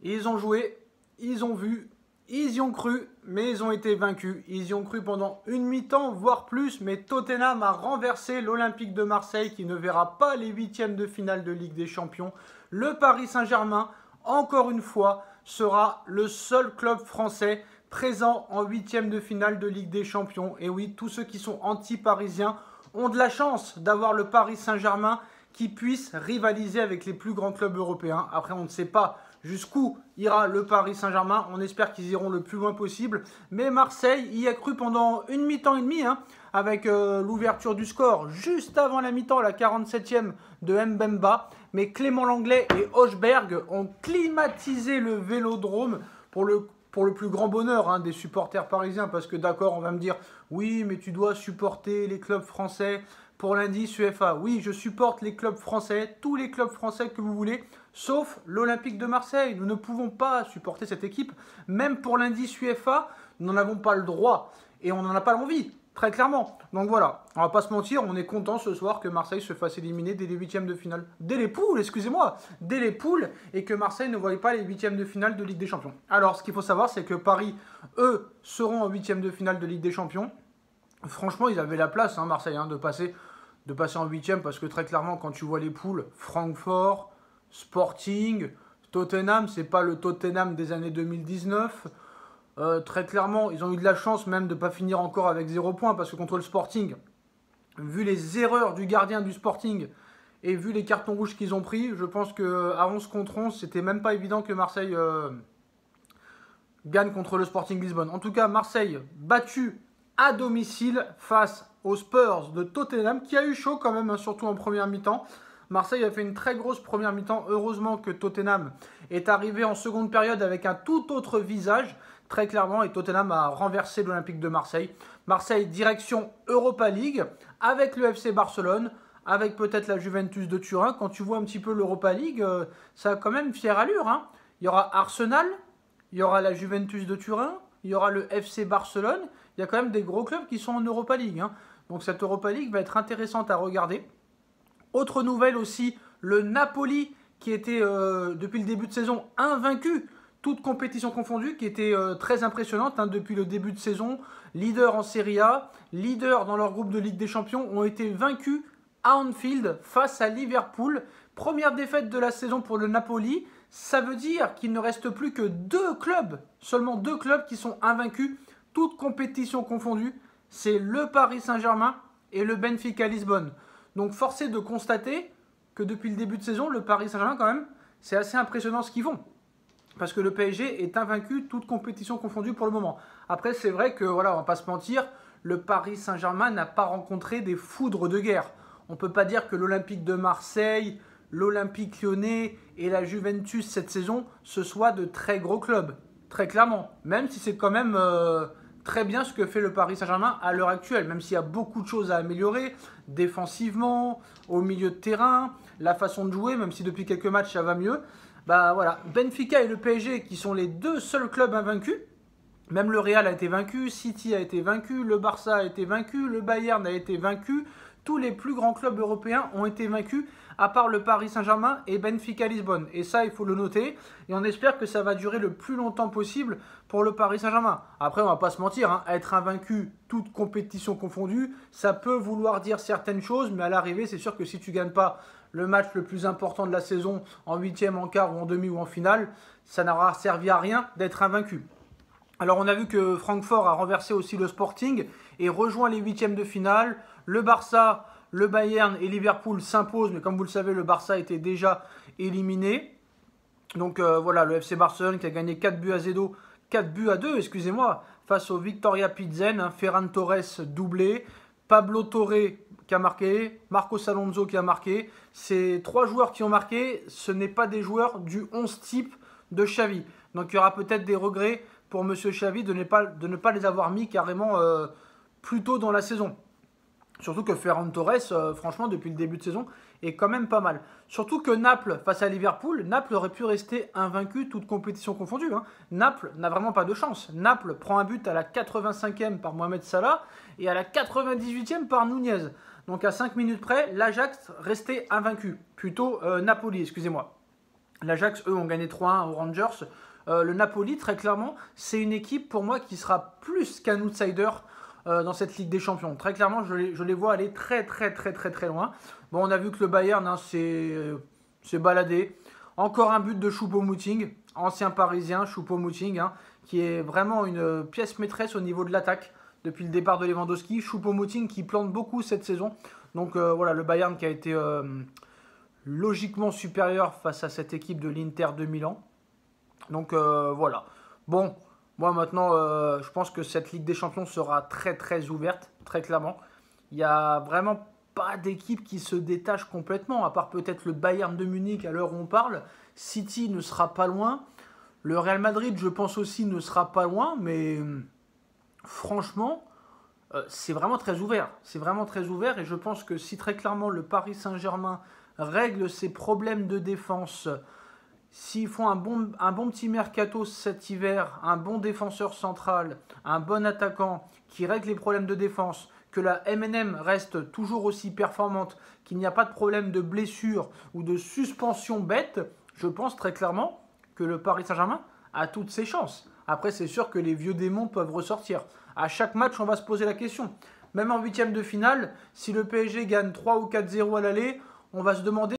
Ils ont joué, ils ont vu, ils y ont cru, mais ils ont été vaincus. Ils y ont cru pendant une mi-temps, voire plus, mais Tottenham a renversé l'Olympique de Marseille qui ne verra pas les huitièmes de finale de Ligue des Champions. Le Paris Saint-Germain, encore une fois, sera le seul club français présent en huitièmes de finale de Ligue des Champions. Et oui, tous ceux qui sont anti-parisiens ont de la chance d'avoir le Paris Saint-Germain qui puisse rivaliser avec les plus grands clubs européens. Après, on ne sait pas jusqu'où ira le Paris Saint-Germain. On espère qu'ils iront le plus loin possible. Mais Marseille y a cru pendant une mi-temps et demie, avec l'ouverture du score juste avant la mi-temps, la 47e de Mbemba. Mais Clément Langlais et Hochberg ont climatisé le Vélodrome pour le plus grand bonheur des supporters parisiens. Parce que d'accord, on va me dire, oui, mais tu dois supporter les clubs français pour l'indice UEFA. Oui, je supporte les clubs français, tous les clubs français que vous voulez, sauf l'Olympique de Marseille. Nous ne pouvons pas supporter cette équipe. Même pour l'indice UEFA, nous n'en avons pas le droit. Et on n'en a pas l'envie, très clairement. Donc voilà, on va pas se mentir, on est content ce soir que Marseille se fasse éliminer dès les huitièmes de finale. Dès les poules, excusez-moi. Dès les poules, et que Marseille ne voyait pas les huitièmes de finale de Ligue des Champions. Alors, ce qu'il faut savoir, c'est que Paris, eux, seront en huitièmes de finale de Ligue des Champions. Franchement, ils avaient la place, Marseille, de passer en huitième, parce que très clairement, quand tu vois les poules, Francfort, Sporting, Tottenham, c'est pas le Tottenham des années 2019. Très clairement, ils ont eu de la chance même de ne pas finir encore avec 0 points, parce que contre le Sporting, vu les erreurs du gardien du Sporting et vu les cartons rouges qu'ils ont pris, je pense qu'à 11 contre 11, c'était même pas évident que Marseille gagne contre le Sporting Lisbonne. En tout cas, Marseille battu à domicile face aux Spurs de Tottenham, qui a eu chaud quand même, surtout en première mi-temps. Marseille a fait une très grosse première mi-temps. Heureusement que Tottenham est arrivé en seconde période avec un tout autre visage, très clairement, et Tottenham a renversé l'Olympique de Marseille. Marseille, direction Europa League, avec le FC Barcelone, avec peut-être la Juventus de Turin. Quand tu vois un petit peu l'Europa League, ça a quand même fière allure. Il y aura Arsenal, il y aura la Juventus de Turin, il y aura le FC Barcelone. Il y a quand même des gros clubs qui sont en Europa League. Donc cette Europa League va être intéressante à regarder. Autre nouvelle aussi, le Napoli qui était depuis le début de saison invaincu, toute compétition confondue, qui était très impressionnante depuis le début de saison. Leader en Serie A, leader dans leur groupe de Ligue des Champions, ont été vaincus à Anfield face à Liverpool. Première défaite de la saison pour le Napoli. Ça veut dire qu'il ne reste plus que seulement deux clubs qui sont invaincus, toutes compétitions confondues. C'est le Paris Saint-Germain et le Benfica Lisbonne. Donc force est de constater que depuis le début de saison, le Paris Saint-Germain quand même, c'est assez impressionnant ce qu'ils font. Parce que le PSG est invaincu, toutes compétitions confondues pour le moment. Après, c'est vrai que, voilà, on va pas se mentir, le Paris Saint-Germain n'a pas rencontré des foudres de guerre. On ne peut pas dire que l'Olympique de Marseille, l'Olympique Lyonnais et la Juventus cette saison, ce soient de très gros clubs. Très clairement. Même si c'est quand même très bien ce que fait le Paris Saint-Germain à l'heure actuelle. Même s'il y a beaucoup de choses à améliorer, défensivement, au milieu de terrain, la façon de jouer, même si depuis quelques matchs ça va mieux. Bah voilà, Benfica et le PSG qui sont les deux seuls clubs invaincus. Même le Real a été vaincu, City a été vaincu, le Barça a été vaincu, le Bayern a été vaincu. Tous les plus grands clubs européens ont été vaincus, à part le Paris Saint-Germain et Benfica Lisbonne. Et ça, il faut le noter. Et on espère que ça va durer le plus longtemps possible pour le Paris Saint-Germain. Après, on va pas se mentir, être invaincu, toute compétition confondue, ça peut vouloir dire certaines choses, mais à l'arrivée, c'est sûr que si tu gagnes pas le match le plus important de la saison, en huitième, en quart ou en demi ou en finale, ça n'aura servi à rien d'être invaincu. Alors on a vu que Francfort a renversé aussi le Sporting et rejoint les huitièmes de finale. Le Barça, le Bayern et Liverpool s'imposent, mais comme vous le savez, le Barça était déjà éliminé. Donc voilà, le FC Barcelone qui a gagné 4 buts à 2, excusez-moi, face au Victoria Pilsen. Ferran Torres doublé, Pablo Torre qui a marqué, Marcos Alonso qui a marqué. Ces 3 joueurs qui ont marqué, ce n'est pas des joueurs du 11 type de Xavi. Donc il y aura peut-être des regrets pour M. Xavi de ne pas les avoir mis carrément plus tôt dans la saison. Surtout que Ferran Torres, franchement, depuis le début de saison, est quand même pas mal. Surtout que Naples, face à Liverpool, Naples aurait pu rester invaincu, toute compétition confondue. Naples n'a vraiment pas de chance. Naples prend un but à la 85e par Mohamed Salah et à la 98e par Nunez. Donc à 5 minutes près, l'Ajax restait invaincu. Plutôt Napoli, excusez-moi. L'Ajax, eux, ont gagné 3-1 aux Rangers. Le Napoli, très clairement, c'est une équipe pour moi qui sera plus qu'un outsider dans cette Ligue des Champions. Très clairement, je les vois aller très très très très très loin. Bon, on a vu que le Bayern s'est baladé. Encore un but de Choupo-Moting, ancien parisien, Choupo-Moting, hein, qui est vraiment une pièce maîtresse au niveau de l'attaque depuis le départ de Lewandowski. Choupo-Moting qui plante beaucoup cette saison. Donc voilà, le Bayern qui a été logiquement supérieur face à cette équipe de l'Inter de Milan. Donc voilà. Bon, moi maintenant, je pense que cette Ligue des Champions sera très très ouverte, très clairement. Il n'y a vraiment pas d'équipe qui se détache complètement, à part peut-être le Bayern de Munich à l'heure où on parle. City ne sera pas loin. Le Real Madrid, je pense aussi, ne sera pas loin, mais franchement, c'est vraiment très ouvert. C'est vraiment très ouvert et je pense que si très clairement le Paris Saint-Germain règle ses problèmes de défense, s'ils font un bon petit mercato cet hiver, un bon défenseur central, un bon attaquant qui règle les problèmes de défense, que la MNM reste toujours aussi performante, qu'il n'y a pas de problème de blessure ou de suspension bête, je pense très clairement que le Paris Saint-Germain a toutes ses chances. Après, c'est sûr que les vieux démons peuvent ressortir. À chaque match, on va se poser la question. Même en huitième de finale, si le PSG gagne 3 ou 4-0 à l'aller, on va se demander